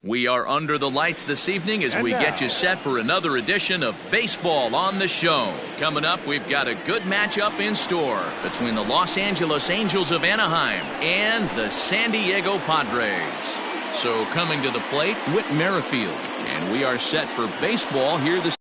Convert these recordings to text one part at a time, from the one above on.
We are under the lights this evening as we get you set for another edition of Baseball on the Show. Coming up, we've got a good matchup in store between the Los Angeles Angels of Anaheim and the San Diego Padres. So coming to the plate, Whit Merrifield, and we are set for baseball here this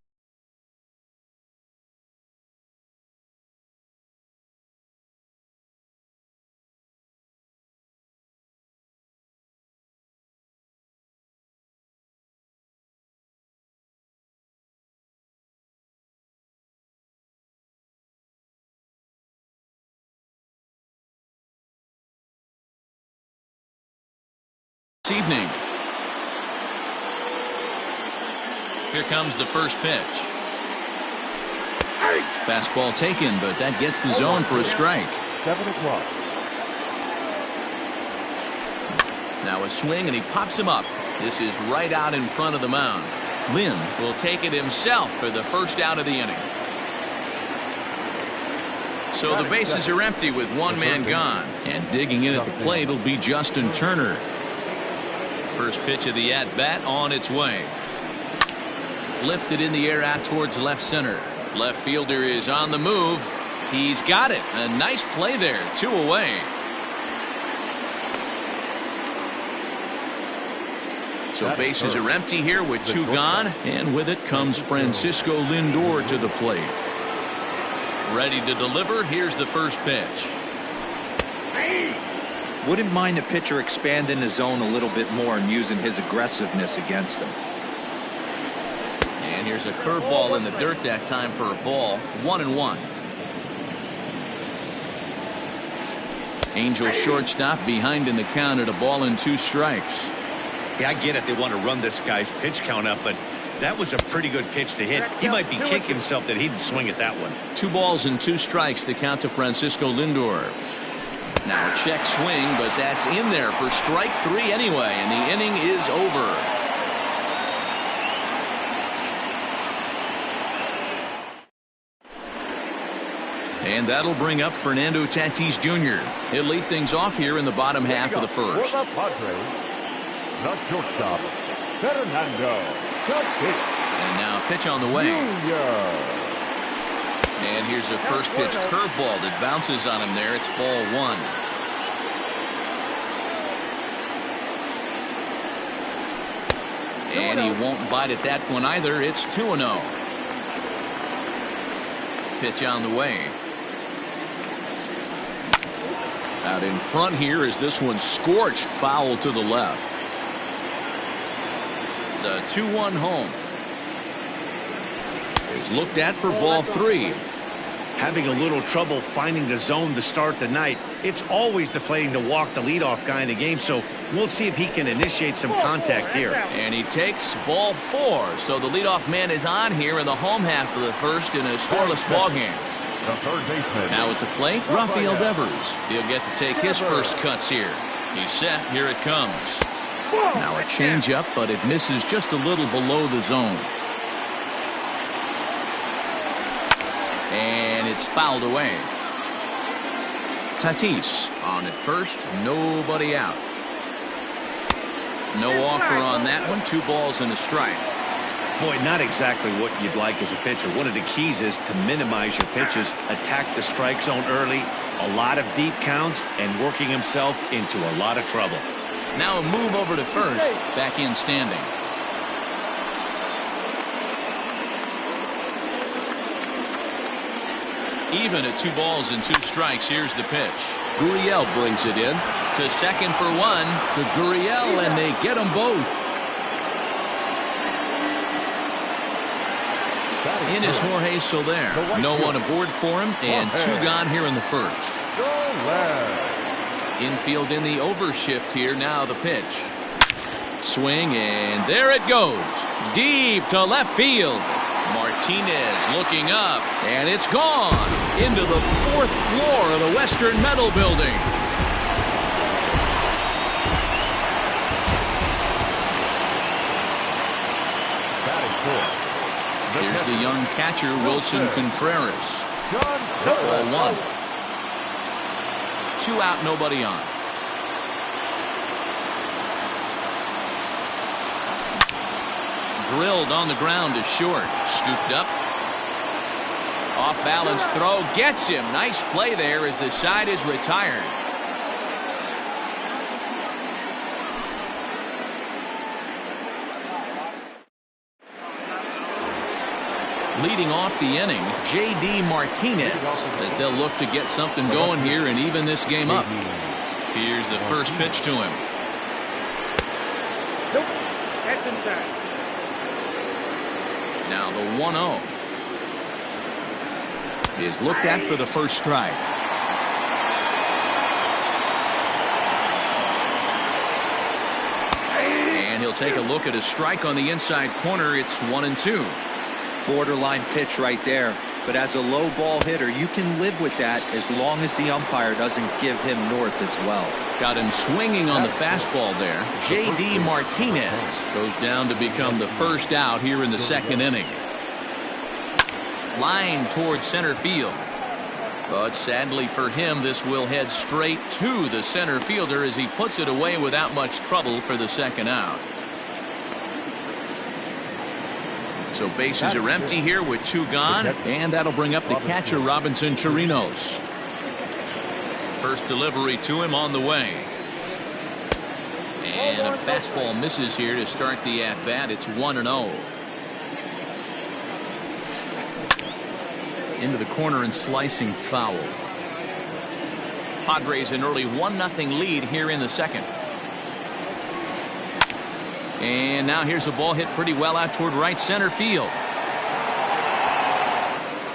evening. Here comes the first pitch. Fastball taken, but that gets the zone for a strike. 7 o'clock. Now a swing, and he pops him up. This is right out in front of the mound. Lynn will take it himself for the first out of the inning. So the bases are empty with one man gone. And digging in at the plate will be Justin Turner. First pitch of the at-bat on its way. Lifted in the air out towards left center. Left fielder is on the move. He's got it. A nice play there. 2 away. So bases are empty here with 2 gone. And with it comes Francisco Lindor to the plate. Ready to deliver. Here's the first pitch. Wouldn't mind the pitcher expanding the zone a little bit more and using his aggressiveness against him. And here's a curveball in the dirt that time for a ball. 1-1. Angel shortstop behind in the count at a ball and 2 strikes. Yeah, I get it. They want to run this guy's pitch count up, but that was a pretty good pitch to hit. He might be kicking himself that he didn't swing at that one. 2 balls and 2 strikes, the count to Francisco Lindor. Now a check swing, but that's in there for strike 3 anyway, and the inning is over. And that'll bring up Fernando Tatis Jr. He'll lead things off here in the bottom half of the first. For the Padres, the shortstop, Fernando Tatis. And now pitch on the way. Jr. And here's a first pitch curveball that bounces on him there. It's ball 1. And he won't bite at that one either. It's 2-0. Pitch on the way. Out in front here is this one scorched foul to the left. The 2-1 home. Is looked at for ball 3. Having a little trouble finding the zone to start the night. It's always deflating to walk the leadoff guy in the game, so we'll see if he can initiate some contact here. And he takes ball 4. So the leadoff man is on here in the home half of the first in a scoreless ball game. The third baseman. Now at the plate, Rafael Devers. He'll get to take his first cuts here. He's set. Here it comes. Now a changeup, but it misses just a little below the zone. And it's fouled away. Tatis on at first, nobody out. No offer on that one. 2 balls and a strike. Boy, not exactly what you'd like as a pitcher. One of the keys is to minimize your pitches, attack the strike zone early, a lot of deep counts, and working himself into a lot of trouble. Now a move over to first, back in standing. Even at 2 balls and 2 strikes. Here's the pitch. Gurriel brings it in to second for 1 to Gurriel, and they get them both. In is Jorge Soler. No one aboard for him, and 2 gone here in the first. Infield in the overshift here. Now the pitch. Swing, and there it goes. Deep to left field. Martinez looking up, and it's gone into the 4th floor of the Western Metal Building. Here's the young catcher, Wilson Contreras. Ball 1. 2 out, nobody on. drilled on the ground to short. Scooped up. Off balance throw gets him. Nice play there as the side is retired. Leading off the inning, J.D. Martinez, as they'll look to get something going here and even this game up. Here's the first pitch to him. Nope. That's inside. Now the 1-0 is looked at for the first strike. And he'll take a look at a strike on the inside corner. It's 1-2. Borderline pitch right there. But as a low ball hitter, you can live with that as long as the umpire doesn't give him north as well. Got him swinging on the fastball there. J.D. Martinez goes down to become the first out here in the second inning. Line towards center field. But sadly for him, this will head straight to the center fielder as he puts it away without much trouble for the second out. So bases are empty here with 2 gone, and that'll bring up the catcher Robinson Chirinos. First delivery to him on the way. And a fastball misses here to start the at-bat. It's 1-0. Into the corner and slicing foul. Padres an early 1-0 lead here in the second. And now here's a ball hit pretty well out toward right center field.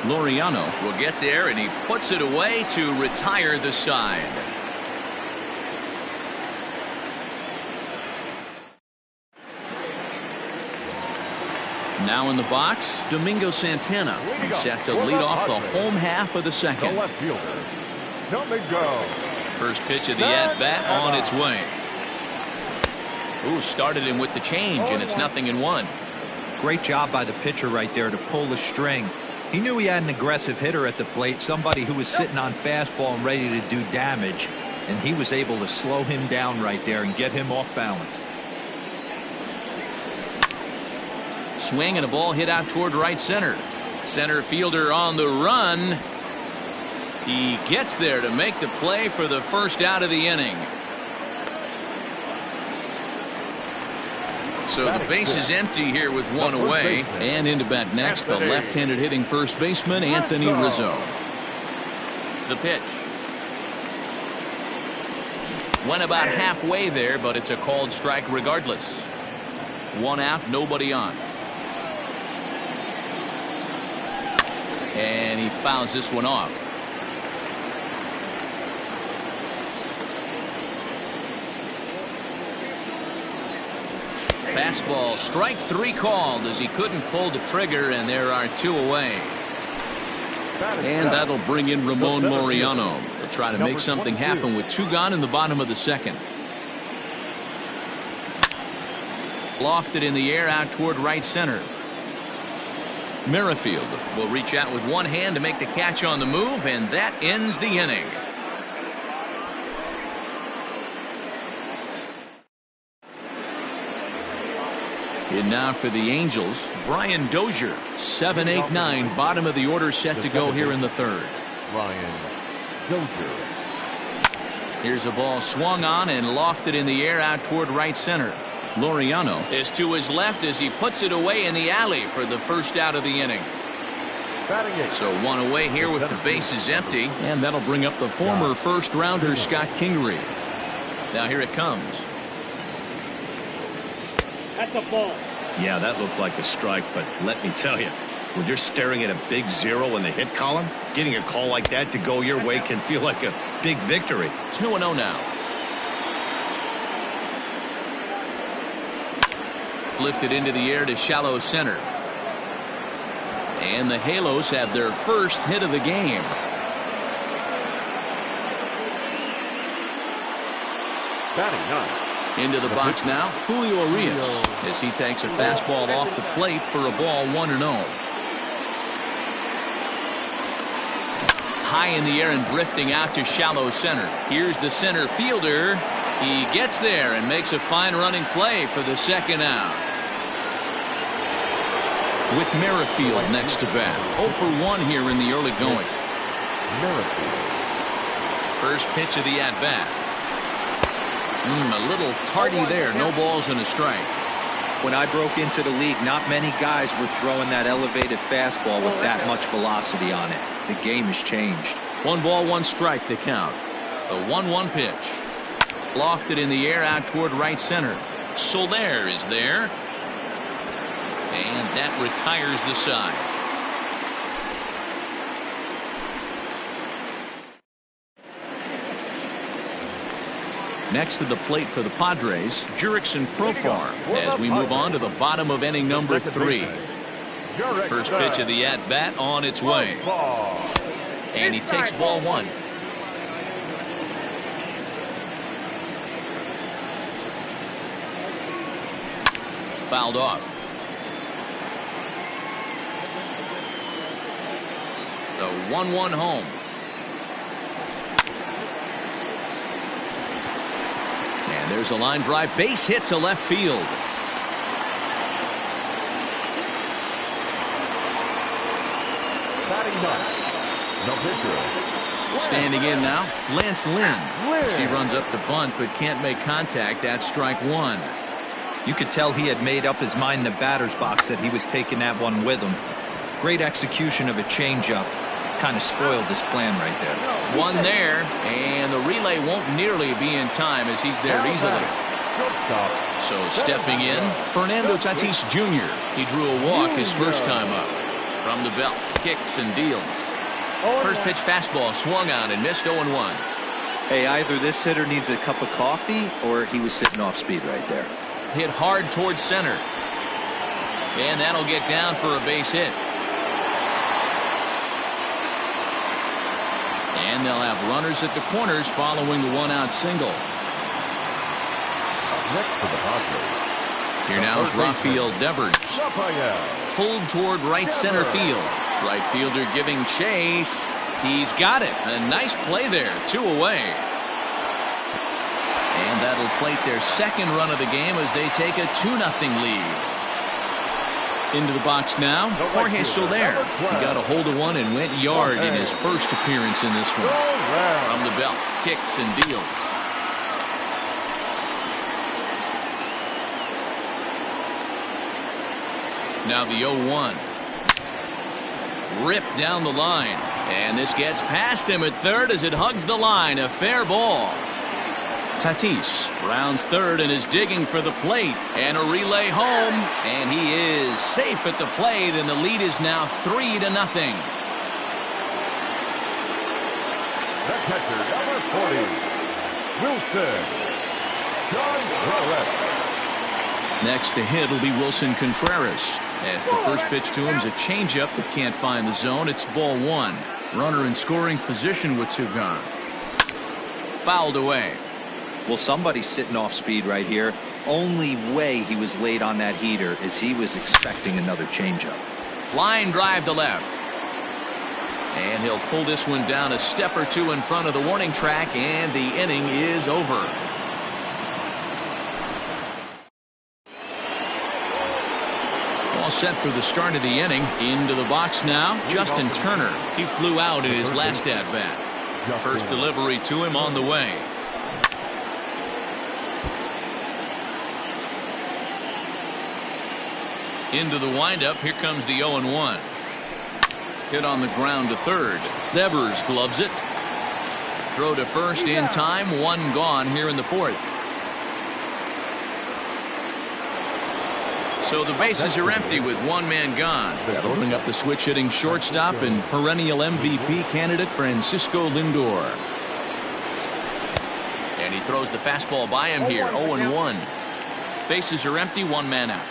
Laureano will get there, and he puts it away to retire the side. Now in the box, Domingo Santana. He's set to lead off the home half of the second. The left fielder, Domingo. First pitch of the at-bat on its way. Ooh, started him with the change, and it's 0-1. Great job by the pitcher right there to pull the string. He knew he had an aggressive hitter at the plate, somebody who was sitting on fastball and ready to do damage, and he was able to slow him down right there and get him off balance. Swing and a ball hit out toward right center. Center fielder on the run. He gets there to make the play for the first out of the inning. So the base is empty here with 1 away. And into bat next, the left-handed hitting first baseman, Anthony Rizzo. The pitch. Went about halfway there, but it's a called strike regardless. 1 out, nobody on. And he fouls this one off. Fastball, strike 3 called as he couldn't pull the trigger, and there are 2 away. And that'll bring in Ramon Laureano. They'll try to make something happen with 2 gone in the bottom of the second. Lofted in the air out toward right center. Merrifield will reach out with one hand to make the catch on the move, and that ends the inning. And now for the Angels, Brian Dozier, 7-8-9, bottom of the order, set to go here in the third. Brian Dozier. Here's a ball swung on and lofted in the air out toward right center. Laureano is to his left as he puts it away in the alley for the first out of the inning. So 1 away here with the bases empty, and that'll bring up the former first-rounder Scott Kingery. Now here it comes. That's a ball. Yeah, that looked like a strike, but let me tell you, when you're staring at a big 0 in the hit column, getting a call like that to go your way can feel like a big victory. 2-0 now. Lifted into the air to shallow center. And the Halos have their first hit of the game. Batting 9. Into the box now, Julio Urias, as he takes a fastball off the plate for a ball 1-0. High in the air and drifting out to shallow center. Here's the center fielder. He gets there and makes a fine running play for the second out. with Merrifield next to bat. 0 for 1 here in the early going. First pitch of the at-bat. A little tardy there. No balls and a strike. When I broke into the league, not many guys were throwing that elevated fastball with that much velocity on it. The game has changed. 1 ball, 1 strike the count. The 1-1 pitch. Lofted in the air out toward right center. Soler is there. And that retires the side. Next to the plate for the Padres, Jurickson Profar as we move on to the bottom of inning number 3. First pitch of the at-bat on its way. And he takes ball 1. Fouled off. The 1-1 home. And there's a line drive, base hit to left field. Standing in now, Lance Lynn. As he runs up to bunt but can't make contact. That's strike 1. You could tell he had made up his mind in the batter's box that he was taking that one with him. Great execution of a changeup. Kind of spoiled his plan right there. One there, and the relay won't nearly be in time as he's there easily. So stepping in, Fernando Tatis Jr. He drew a walk his first time up. From the belt, kicks and deals. First pitch fastball swung on and missed 0-1. Hey, either this hitter needs a cup of coffee or he was sitting off speed right there. Hit hard towards center. And that'll get down for a base hit. And they'll have runners at the corners following the 1-out single. Here now is Rafael Devers. Pulled toward right center field. Right fielder giving chase. He's got it. A nice play there. 2 away. And that'll plate their second run of the game as they take a 2-0 lead. Into the box now, Jorge Soler. He got a hold of one and went yard in his first appearance in this one. From the belt, kicks and deals. Now the 0-1. Ripped down the line. And this gets past him at third as it hugs the line. A fair ball. Tatis rounds third and is digging for the plate. And a relay home. And he is safe at the plate. And the lead is now 3-0. The catcher, number 40, Wilson. Next to hit will be Wilson Contreras. As the first pitch to him is a changeup that can't find the zone. It's ball 1. Runner in scoring position with 2 gone. Fouled away. Well, somebody's sitting off speed right here. Only way he was late on that heater is he was expecting another changeup. Line drive to left. And he'll pull this one down a step or 2 in front of the warning track, and the inning is over. All set for the start of the inning. Into the box now, Justin Turner. He flew out in his last at-bat. First delivery to him on the way. Into the windup. Here comes the 0-1. Hit on the ground to third. Devers gloves it. Throw to first in time. 1 gone here in the 4th. So the bases are empty with 1 man gone. That'll bring up the switch hitting shortstop and perennial MVP candidate Francisco Lindor. And he throws the fastball by him here. 0-1. Bases are empty. 1 man out.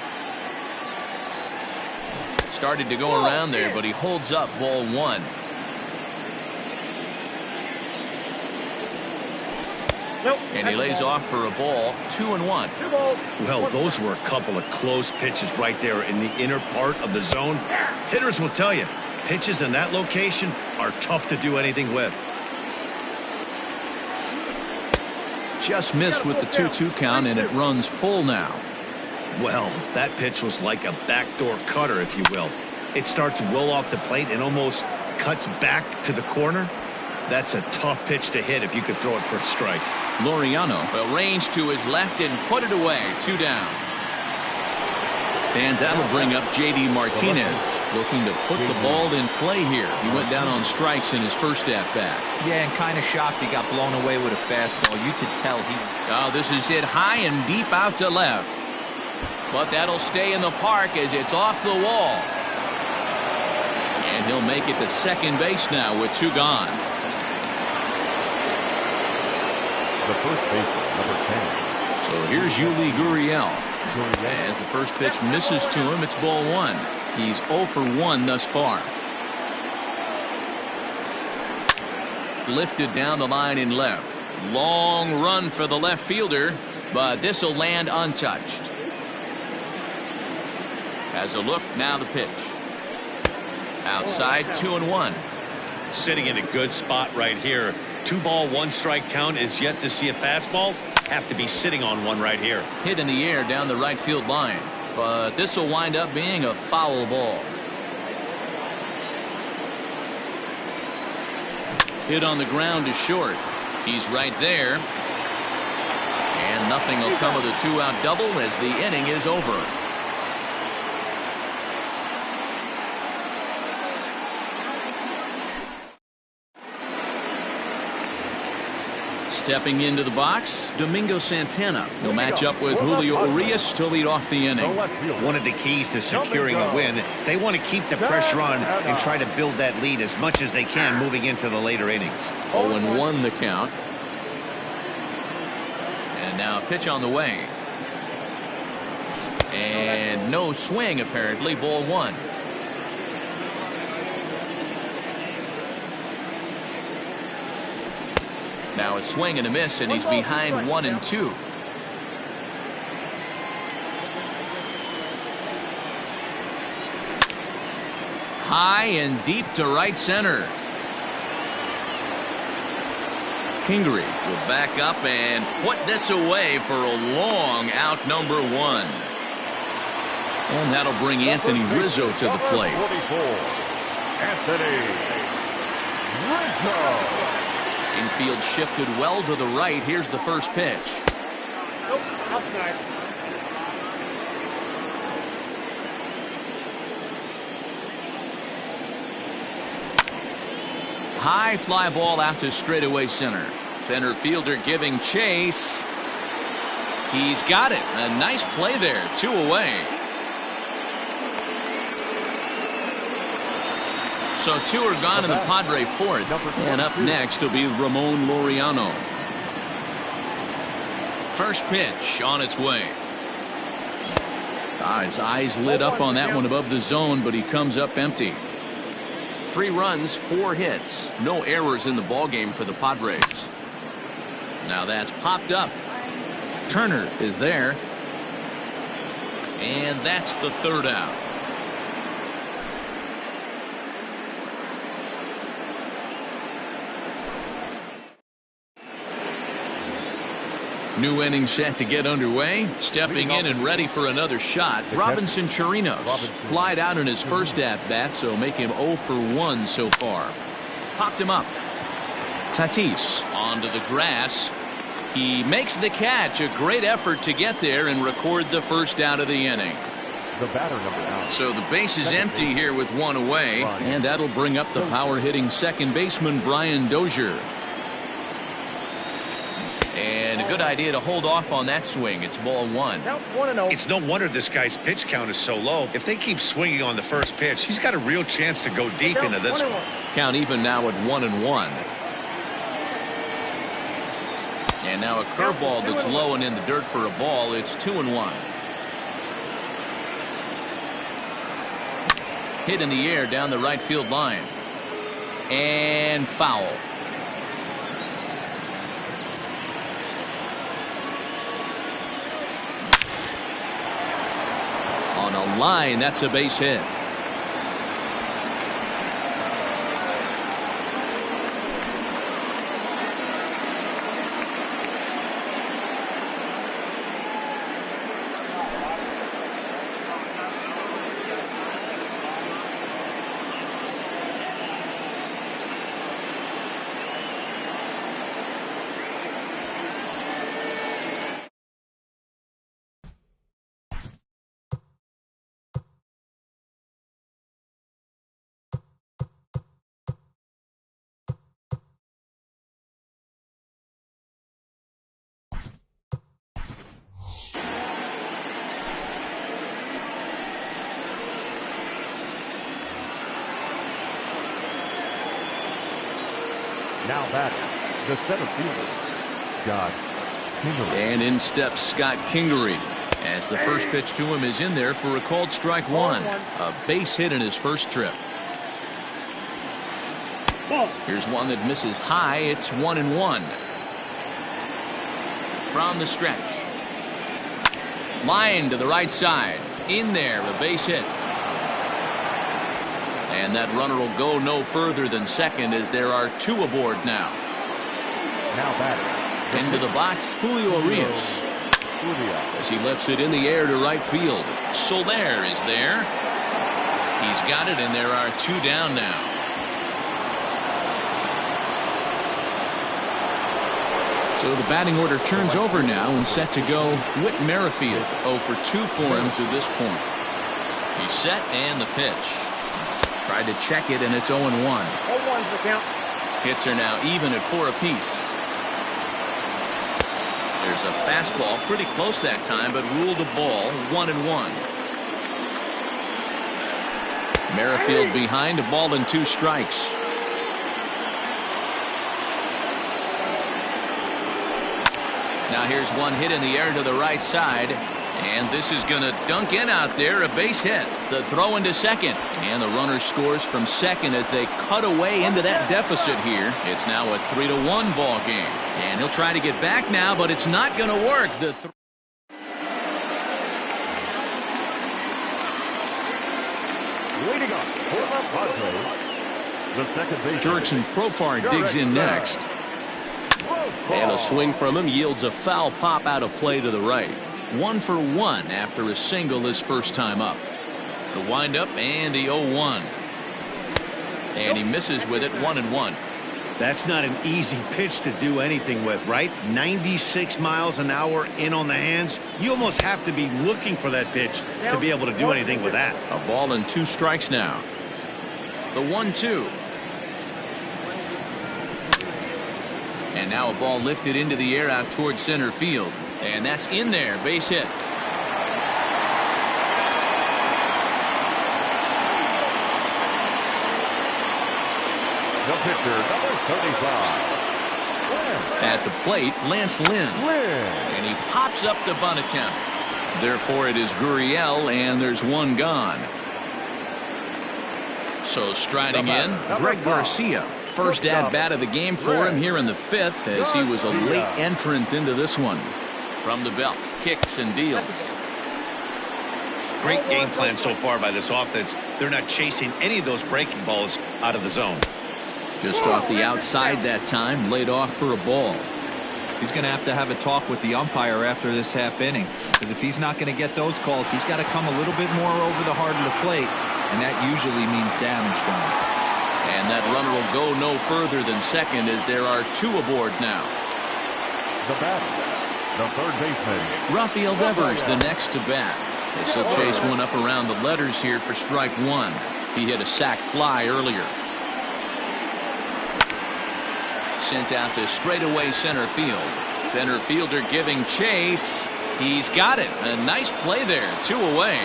Started to go around there, but he holds up ball 1. And he lays off for a ball. 2-1. Well, those were a couple of close pitches right there in the inner part of the zone. Hitters will tell you, pitches in that location are tough to do anything with. Just missed with the 2-2 count, and it runs full now. Well, that pitch was like a backdoor cutter, if you will. It starts well off the plate and almost cuts back to the corner. That's a tough pitch to hit if you could throw it for a strike. Laureano arranged to his left and put it away. 2 down. And that'll bring up J.D. Martinez, looking to put the ball in play here. He went down on strikes in his first at-bat. Yeah, and kind of shocked he got blown away with a fastball. You could tell he... Oh, this is hit high and deep out to left. But that'll stay in the park as it's off the wall. And he'll make it to second base now with 2 gone. The first baseman, number 10. So here's Yuli Gurriel. As the first pitch misses to him, it's ball 1. He's 0 for 1 thus far. Lifted down the line in left. Long run for the left fielder, but this will land untouched. As a look, now the pitch. Outside, 2-1. Sitting in a good spot right here. 2 ball, 1 strike count. Is yet to see a fastball. Have to be sitting on one right here. Hit in the air down the right field line, but this will wind up being a foul ball. Hit on the ground to short. He's right there. And nothing will come of the 2-out double as the inning is over. Stepping into the box, Domingo Santana. He'll match up with Julio Urias to lead off the inning. One of the keys to securing a win, they want to keep the pressure on and try to build that lead as much as they can moving into the later innings. 0-1 the count. And now a pitch on the way. And no swing apparently, ball 1. Now a swing and a miss, and he's behind 1-2. High and deep to right center. Kingery will back up and put this away for a long out, number 1. And that'll bring Anthony Rizzo to the plate. 44, Anthony Rizzo. Infield shifted well to the right. Here's the first pitch. Nope, outside. High fly ball out to straightaway center. Center fielder giving chase. He's got it. A nice play there. 2 away. So 2 are gone in the Padre 4th. And up next will be Ramon Laureano. First pitch on its way. His eyes lit up on that one above the zone, but he comes up empty. 3 runs, 4 hits. No errors in the ballgame for the Padres. Now that's popped up. Turner is there. And that's the 3rd out. New inning set to get underway. Stepping in and ready for another shot, Robinson Chirinos. Flied out in his first at-bat, so make him 0 for 1 so far. Popped him up. Tatis onto the grass. He makes the catch. A great effort to get there and record the first out of the inning. The batter number out. So the base is empty here with 1 away, and that'll bring up the power-hitting second baseman Brian Dozier. And a good idea to hold off on that swing. It's ball 1. It's no wonder this guy's pitch count is so low. If they keep swinging on the first pitch, he's got a real chance to go deep into this one. Count even now at 1-1. And now a curveball that's low and in the dirt for a ball. It's 2-1. Hit in the air down the right field line. And foul. On a line, that's a base hit. Now batting, the center fielder, Scott Kingery. And in steps Scott Kingery, as the first pitch to him is in there for a called strike one. A base hit in his first trip. Here's one that misses high. It's 1-1. From the stretch. Line to the right side. In there, a base hit. And that runner will go no further than second as there are two aboard now. Now batting. Into the box, Julio Urias. As he lifts it in the air to right field. Soler is there. He's got it, and there are two down now. So the batting order turns over now and set to go Whit Merrifield. 0 for 2 for him to this point. He's set and the pitch. Tried to check it and it's 0-1. 0-1's the count. Hits are now even at 4 apiece. There's a fastball pretty close that time but ruled a ball. 1-1. Merrifield behind, a ball and 2 strikes. Now here's one hit in the air to the right side. And this is going to dunk in out there. A base hit. The throw into second. And the runner scores from second as they cut away into that deficit here. It's now a 3-1 ball game. And he'll try to get back now, but it's not going to work. Leading up for the Padres, the second baseman, Jurickson Profar digs in next. And a swing from him yields a foul pop out of play to the right. 1 for 1 after a single his first time up. The windup and the 0-1. And he misses with it. 1-1. That's not an easy pitch to do anything with, right? 96 miles an hour in on the hands. You almost have to be looking for that pitch to be able to do anything with that. A ball and 2 strikes now. The 1-2. And now a ball lifted into the air out towards center field. And that's in there. Base hit. the pitcher, number 35. At the plate, Lance Lynn. And he pops up the bunt attempt. Therefore, it is Gurriel, and there's one gone. So striding in, Greg Garcia. First at-bat of the game for him here in the 5th, as he was a late entrant into this one. From the belt, kicks and deals. Great game plan so far by this offense. They're not chasing any of those breaking balls out of the zone. Just off the outside that time, laid off for a ball. He's going to have a talk with the umpire after this half inning, because if he's not going to get those calls, he's got to come a little bit more over the heart of the plate, and that usually means damage done. And that runner will go no further than second, as there are two aboard now. The batter, the third baseman, Rafael Devers, the next to bat. As he'll chase one up around the letters here for strike one. He hit a sac fly earlier. Sent out to straightaway center field. Center fielder giving chase. He's got it. A nice play there. 2 away.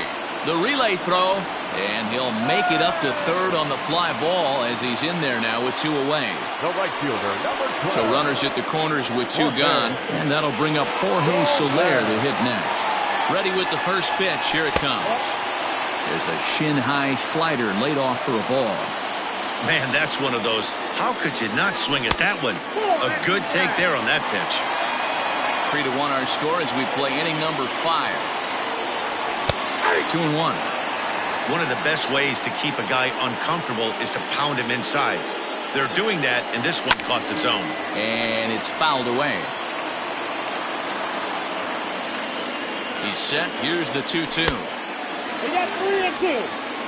The relay throw. And he'll make it up to third on the fly ball as he's in there now with 2 away. the right fielder, number 12. So runners at the corners with 2 gone. And that'll bring up Jorge Soler to hit next. Ready with the first pitch. Here it comes. There's a shin-high slider laid off for a ball. Man, that's one of those. How could you not swing at that one? A good take there on that pitch. 3-1 our score as we play inning number 5. 2-1. One of the best ways to keep a guy uncomfortable is to pound him inside. They're doing that, and this one caught the zone. And it's fouled away. He's set. Here's the 2-2. We got 3 and 2.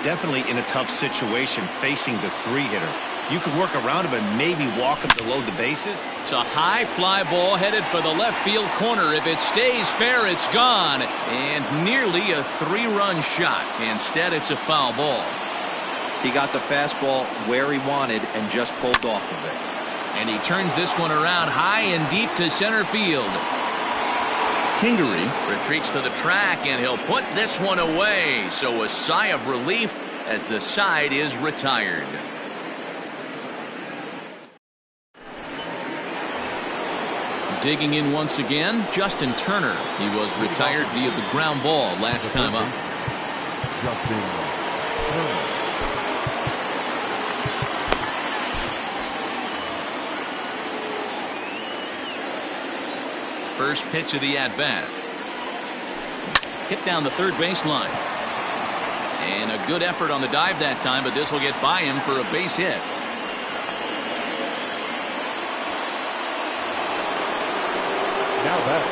Definitely in a tough situation facing the 3-hitter. You could work around him and maybe walk him to load the bases. It's a high fly ball headed for the left field corner. If it stays fair, it's gone. And nearly a 3-run shot. Instead, it's a foul ball. He got the fastball where he wanted and just pulled off of it. And he turns this one around high and deep to center field. Kingery retreats to the track, and he'll put this one away. So a sigh of relief as the side is retired. Digging in once again, Justin Turner. He was retired via the ground ball last time up. Justin Turner. First pitch of the at-bat. Hit down the third baseline. And a good effort on the dive that time, but this will get by him for a base hit. Now that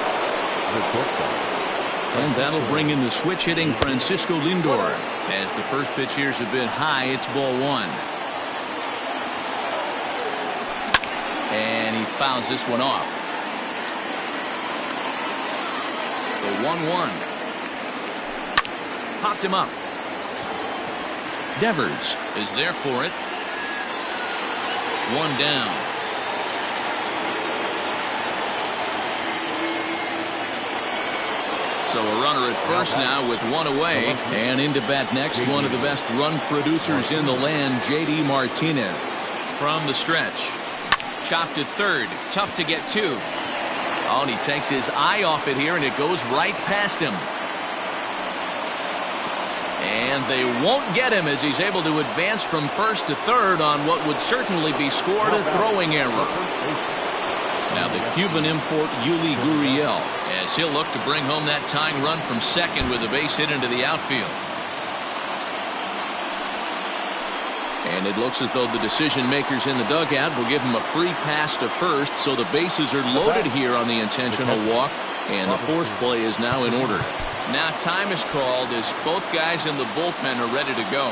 and that'll bring in the switch hitting Francisco Lindor. As the first pitch here's a bit high, it's ball one. And he fouls this one off. The 1-1. Popped him up. Devers is there for it. One down. So a runner at first now with one away. And into bat next, one of the best run producers in the land, J.D. Martinez. From the stretch. Chopped at third. Tough to get to. Oh, and he takes his eye off it here, and it goes right past him. And they won't get him as he's able to advance from first to third on what would certainly be scored a throwing error. Now the Cuban import Yuli Gurriel, as he'll look to bring home that tying run from second with a base hit into the outfield. And it looks as though the decision makers in the dugout will give him a free pass to first, so the bases are loaded here on the intentional walk, and the force play is now in order. Now time is called as both guys in the bullpen are ready to go.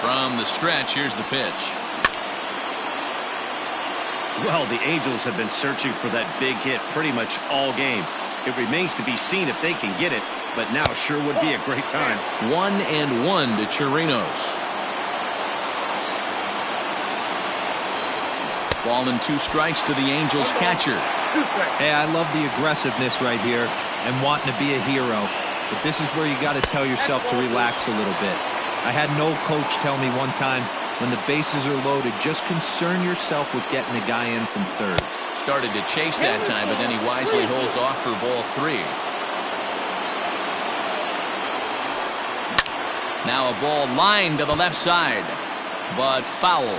From the stretch, here's the pitch. Well, the Angels have been searching for that big hit pretty much all game. It remains to be seen if they can get it, but now sure would be a great time. 1-1 to Chirinos. Ball and 2 strikes to the Angels catcher. Hey, I love the aggressiveness right here and wanting to be a hero. But this is where you got to tell yourself to relax a little bit. I had an old coach tell me one time, when the bases are loaded, just concern yourself with getting a guy in from third. Started to chase that time, but then he wisely holds off for ball 3. Now a ball lined to the left side, but foul.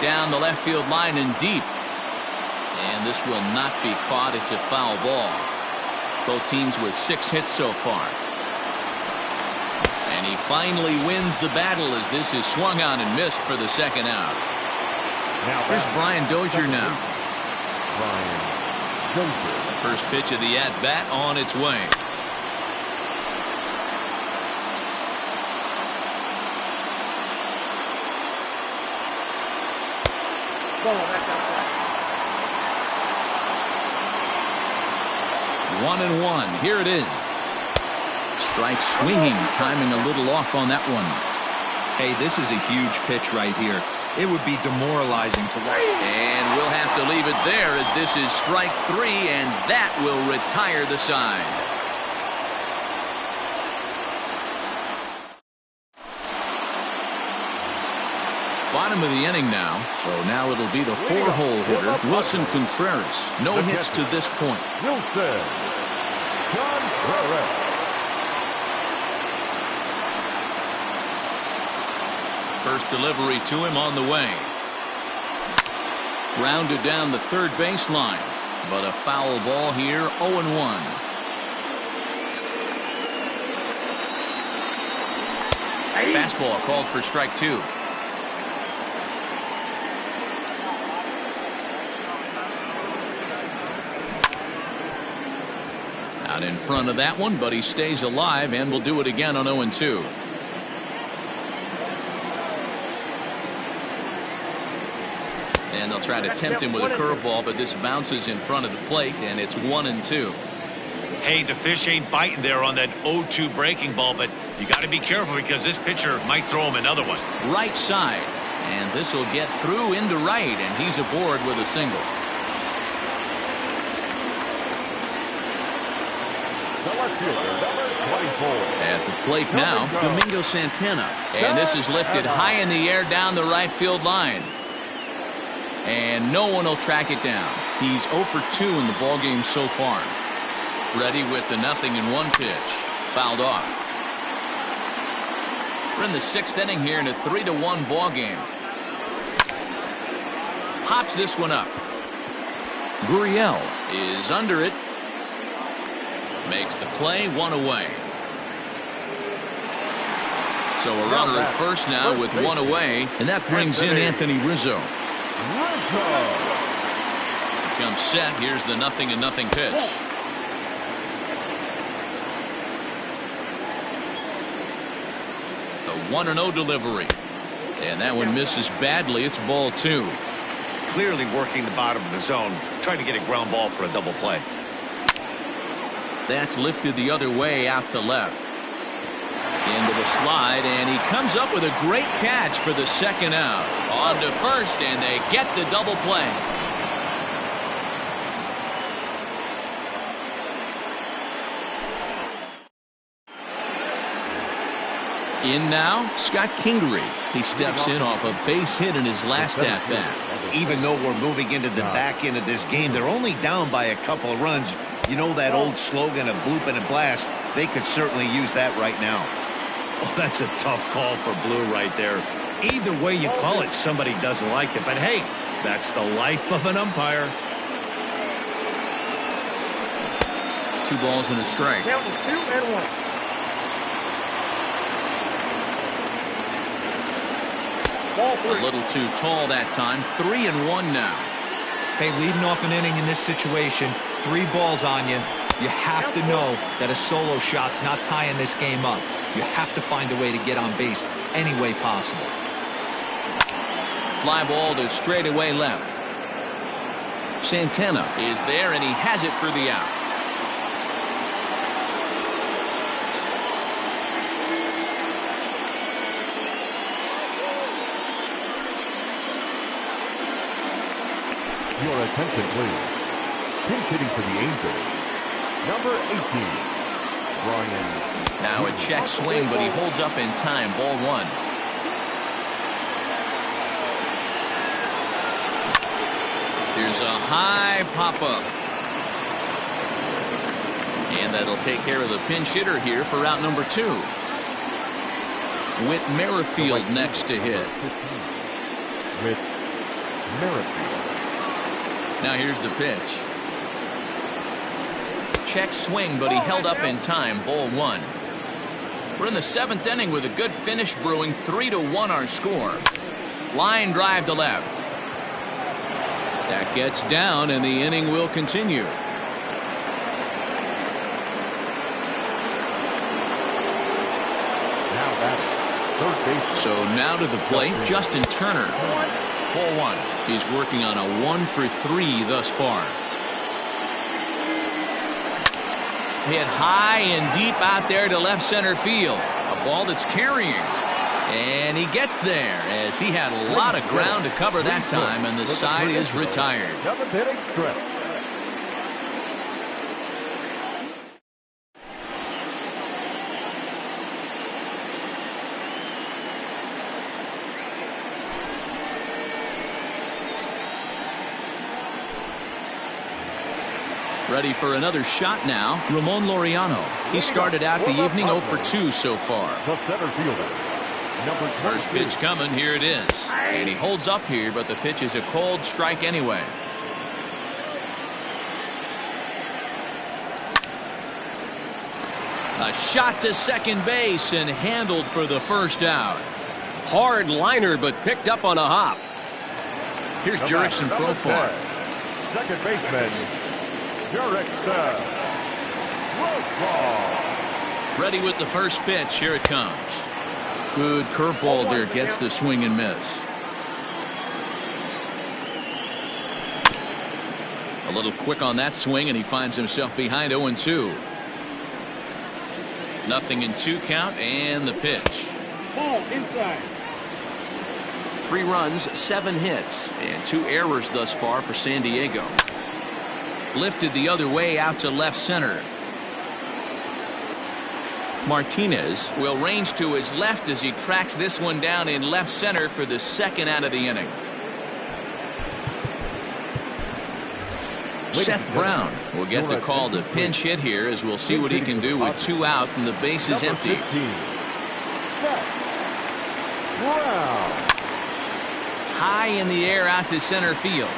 Down the left field line and deep. And this will not be caught. It's a foul ball. Both teams with 6 hits so far. And he finally wins the battle as this is swung on and missed for the second out. Here's Brian Dozier now. Brian Dozier. First pitch of the at-bat on its way. One and one. Here it is. Strike swinging, timing a little off on that one. Hey, this is a huge pitch right here. It would be demoralizing to watch. And we'll have to leave it there as this is strike 3, and that will retire the side. Bottom of the inning now, so now it'll be the 4-hole hitter, Wilson Contreras. No hits to this point. Wilson Contreras. First delivery to him on the way. Grounded down the third baseline, but a foul ball here, 0-1. Fastball called for strike 2. Out in front of that one, but he stays alive and will do it again on 0-2. And they'll try to tempt him with a curveball, but this bounces in front of the plate, and it's 1-2. Hey, the fish ain't biting there on that 0-2 breaking ball, but you got to be careful because this pitcher might throw him another one. Right side, And this will get through into right, and he's aboard with a single. The left fielder, number 24. At the plate now, Domingo Santana. And this is lifted high in the air down the right field line. And no one will track it down. He's 0 for 2 in the ballgame so far. Ready with the 0-1 pitch. Fouled off. We're in the 6th inning here in a 3-1 ball game. Hops this one up. Gurriel is under it. Makes the play, 1 away. So a runner at first now with 1 away, and that brings in Anthony Rizzo. Comes set. Here's the 0-0 pitch. The 1-0 delivery. And that one misses badly. It's ball 2. Clearly working the bottom of the zone, trying to get a ground ball for a double play. That's lifted the other way out to left. Into the slide, and he comes up with a great catch for the 2nd out. On to first, and they get the double play. In now, Scott Kingery. He steps in off a base hit in his last at-bat. Even though we're moving into the back end of this game, they're only down by a couple of runs. You know that old slogan, a bloop and a blast? They could certainly use that right now. Oh, that's a tough call for Blue right there. Either way you call it, somebody doesn't like it. But hey, that's the life of an umpire. 2 balls and a strike. Count is 2-1. Ball 3. A little too tall that time. 3-1 now. Hey, leading off an inning in this situation, 3 balls on you. You have to know that a solo shot's not tying this game up. You have to find a way to get on base any way possible. Fly ball to straightaway left. Santana is there, and he has it for the out. Your attention, please. Pinch hitting for the Angels, number 18. Now a check swing, but he holds up in time. Ball 1. Here's a high pop-up. And that'll take care of the pinch hitter here for out number 2. Whit Merrifield next to hit. Whit Merrifield. Now here's the pitch. Check swing, but he held up in time. Ball 1. We're in the 7th inning with a good finish brewing. 3-1 our score. Line drive to left. That gets down, and the inning will continue. Now batting, third base. So now to the plate, Justin Turner. Ball 1. He's working on a 1 for 3 thus far. Hit high and deep out there to left center field. A ball that's carrying. And he gets there as he had a lot of ground to cover that time, and the side is retired. 7th inning stretch. Ready for another shot now, Ramon Laureano. He started out the evening 0 for 2 so far. The center fielder, number 22. First pitch coming, here it is. And he holds up here, but the pitch is a cold strike anyway. A shot to second base and handled for the first out. Hard liner, but picked up on a hop. Here's Jurickson Profar. Second baseman, Jurickson Profar. Ready with the first pitch. Here it comes. Good curveball there. Gets the swing and miss. A little quick on that swing, and he finds himself behind 0-2. 0-2 count, and the pitch. Ball inside. 3 runs, 7 hits, and 2 errors thus far for San Diego. Lifted the other way out to left center. Martinez will range to his left as he tracks this one down in left center for the second out of the inning. Seth Brown will get the call to pinch hit here, as we'll see what he can do with 2 out and the base is empty. High in the air out to center field.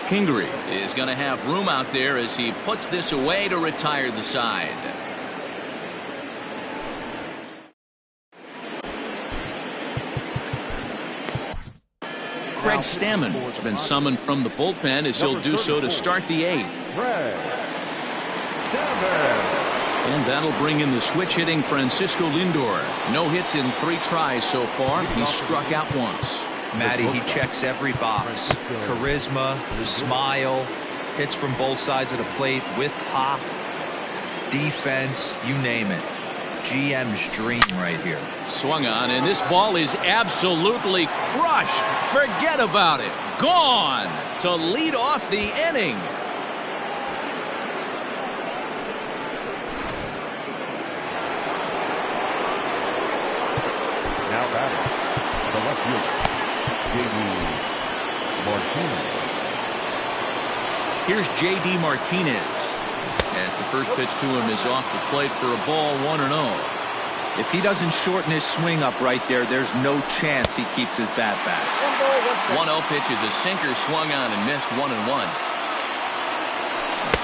Kingery is going to have room out there as he puts this away to retire the side. Craig Stammen has been summoned from the bullpen as he'll do so to start the 8th. And that'll bring in the switch hitting Francisco Lindor. No hits in 3 tries so far. He's struck out once. Matty, he checks every box. Charisma, the smile, hits from both sides of the plate with pop, defense, you name it. GM's dream right here. Swung on, and this ball is absolutely crushed. Forget about it. Gone to lead off the inning. Now batting, the left fielder, J.D. Martinez. Here's J.D. Martinez as the first pitch to him is off the plate for a ball, 1-0. If he doesn't shorten his swing up right there, there's no chance he keeps his bat back. 1-0 pitch is a sinker, swung on and missed, 1-1.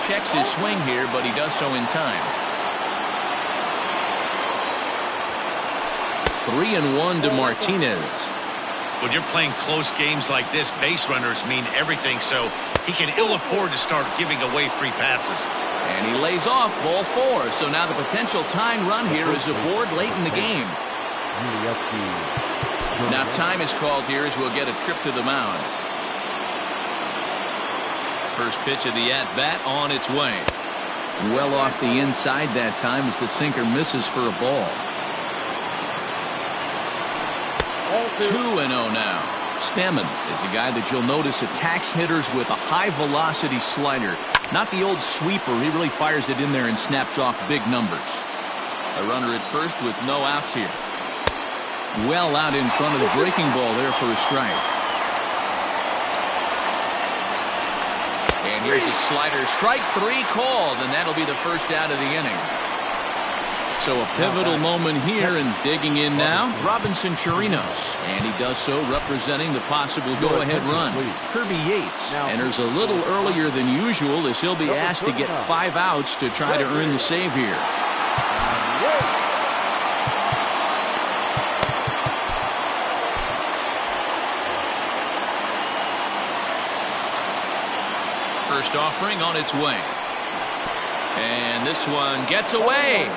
Checks his swing here, but he does so in time. 3-1 to Martinez. When you're playing close games like this, base runners mean everything, so he can ill afford to start giving away free passes. And he lays off, ball 4. So now the potential tying run here is aboard late in the game. Now time is called here as we'll get a trip to the mound. First pitch of the at-bat on its way. Well off the inside that time as the sinker misses for a ball. 2-0 now. Stammen is a guy that you'll notice attacks hitters with a high-velocity slider. Not the old sweeper. He really fires it in there and snaps off big numbers. A runner at first with no outs here. Well out in front of the breaking ball there for a strike. And here's a slider. Strike 3 called, and that'll be the first out of the inning. So a pivotal moment here, and digging in now, Robinson Chirinos. And he does so representing the possible go-ahead run. Kirby Yates enters a little earlier than usual as he'll be asked to get 5 outs to try to earn the save here. First offering on its way. And this one gets away.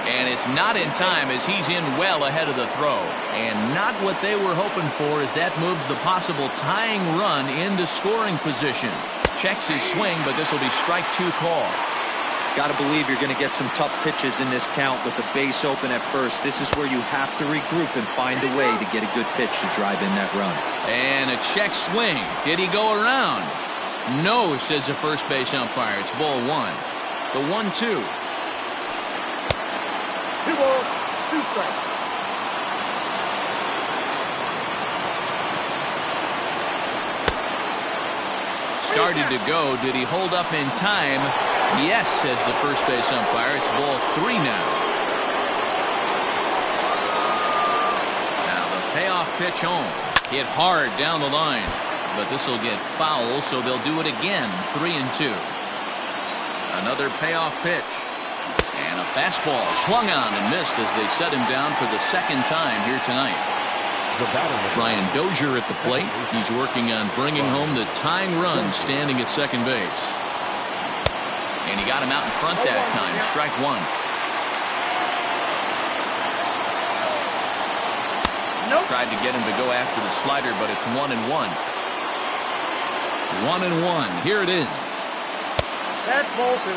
And it's not in time as he's in well ahead of the throw. And not what they were hoping for as that moves the possible tying run into scoring position. Checks his swing, but this will be strike 2 call. Got to believe you're going to get some tough pitches in this count with the base open at first. This is where you have to regroup and find a way to get a good pitch to drive in that run. And a check swing. Did he go around? No, says the first base umpire. It's ball 1. The 1-2. 2 balls, 2 strikes. Started to go. Did he hold up in time? Yes, says the first base umpire. It's ball 3 now. Now the payoff pitch home. Hit hard down the line. But this will get foul, so they'll do it again. 3-2. Another payoff pitch. And a fastball swung on and missed as they set him down for the second time here tonight. Brian Dozier at the plate. He's working on bringing home the tying run standing at second base. And he got him out in front that time. Strike 1. Nope. Tried to get him to go after the slider, but it's 1-1. 1-1. Here it is. That's ball 2.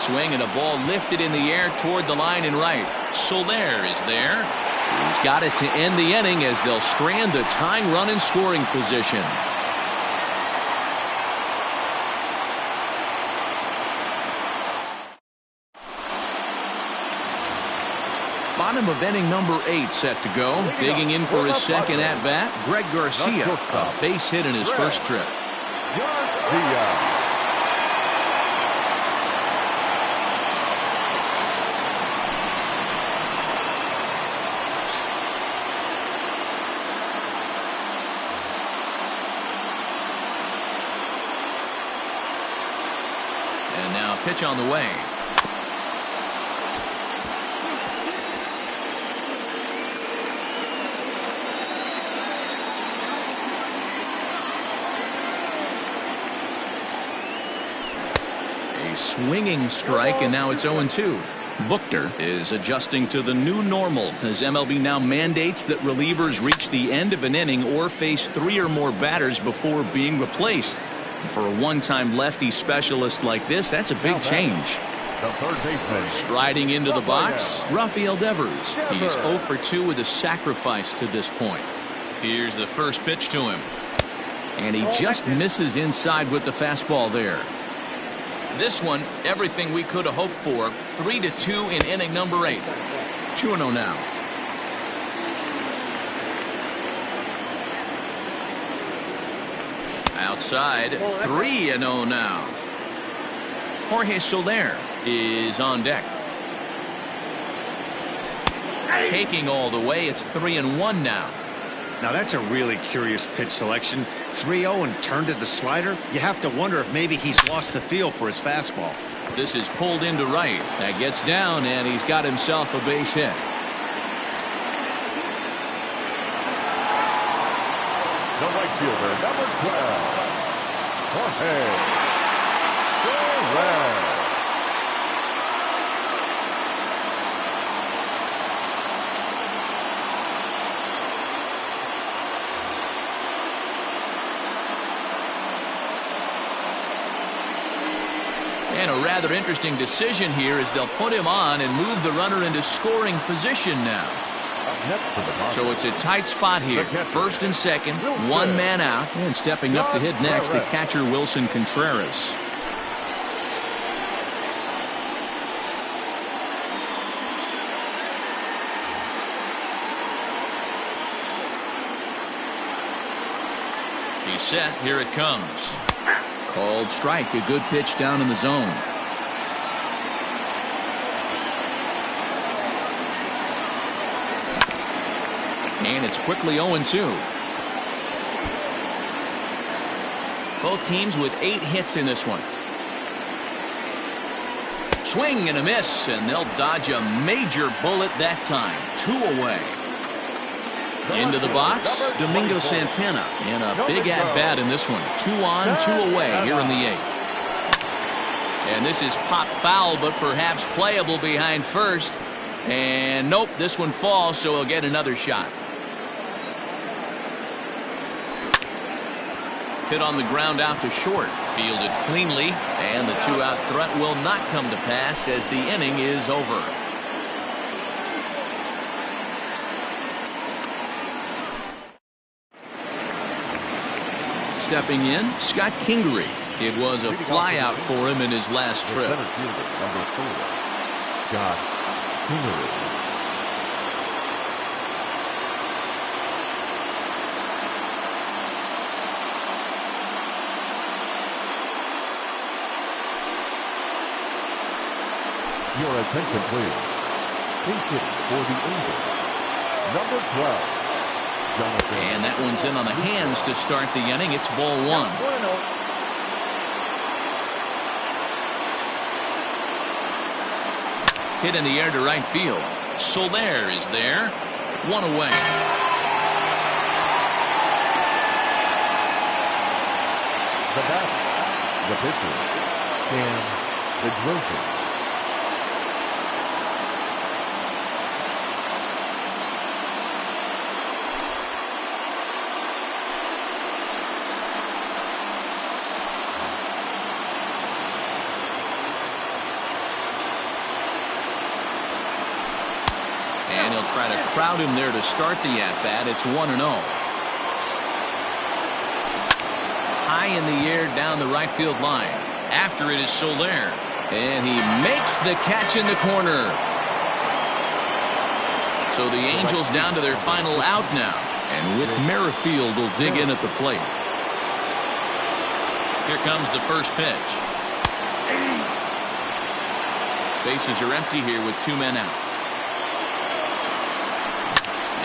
Swing and a ball lifted in the air toward the line and right. Soler is there. He's got it to end the inning as they'll strand the tying run in scoring position. Bottom of inning number 8 set to go. Digging in for his second at-bat, Greg Garcia. A base hit in his first trip. And now pitch on the way. Swinging strike, and now it's 0-2. Buchter is adjusting to the new normal as MLB now mandates that relievers reach the end of an inning or face 3 or more batters before being replaced. And for a one-time lefty specialist like this, that's a big change. Striding into the box, Rafael Devers. He's 0 for 2 with a sacrifice to this point. Here's the first pitch to him. And he just misses inside with the fastball there. This one, everything we could have hoped for. 3-2 in inning number 8. 2-0 now. Outside, 3-0 now. Jorge Soler is on deck. Taking all the way, it's 3-1 now. Now that's a really curious pitch selection. 3-0 and turned to the slider. You have to wonder if maybe he's lost the feel for his fastball. This is pulled into right. That gets down, and he's got himself a base hit. The right fielder, number 12, Jorge Soler. And a rather interesting decision here as they'll put him on and move the runner into scoring position now. So it's a tight spot here. First and second, one man out, and stepping up to hit next, the catcher Wilson Contreras. He's set. Here it comes. Called strike. A good pitch down in the zone. And it's quickly 0-2. Both teams with 8 hits in this one. Swing and a miss, and they'll dodge a major bullet that time. 2 away. Into the box, Domingo Santana, and a big at-bat in this one. 2 on, 2 away here in the 8th. And this is pop foul, but perhaps playable behind first. And nope, this one falls, so he'll get another shot. Hit on the ground out to short. Fielded cleanly, and the 2-out threat will not come to pass as the inning is over. Stepping in, Scott Kingery. It was a flyout for him in his last trip. Center fielder, number 4, Scott Kingery. Your attention, please. Base hitting for the Angels, number 12. And that one's in on the hands to start the inning. It's ball 1. Hit in the air to right field. Soler is there. 1 away. The batter, the pitcher, Cam Bedrosian. And he'll try to crowd him there to start the at-bat. It's 1-0. High in the air down the right field line. After it is Soler. And he makes the catch in the corner. So the Angels down to their final out now. And Whit Merrifield will dig in at the plate. Here comes the first pitch. Bases are empty here with 2 men out.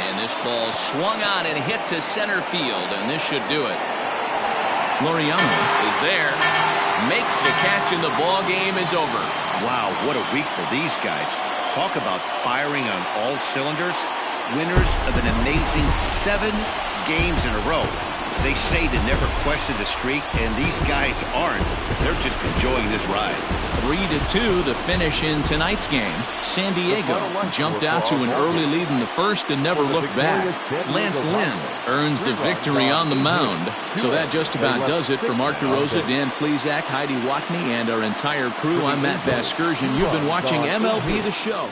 And this ball swung on and hit to center field, and this should do it. Loriano is there, makes the catch, and the ball game is over. Wow, what a week for these guys. Talk about firing on all cylinders. Winners of an amazing 7 games in a row. They say to never question the streak, and these guys aren't. They're just enjoying this ride. 3-2 the finish in tonight's game. San Diego jumped out to an early lead in the first and never looked back. Lance Lynn earns the victory on the mound. So that just about does it for Mark DeRosa, Dan Plesac, Heidi Watney, and our entire crew. I'm Matt Vasgersian. You've been watching MLB The Show.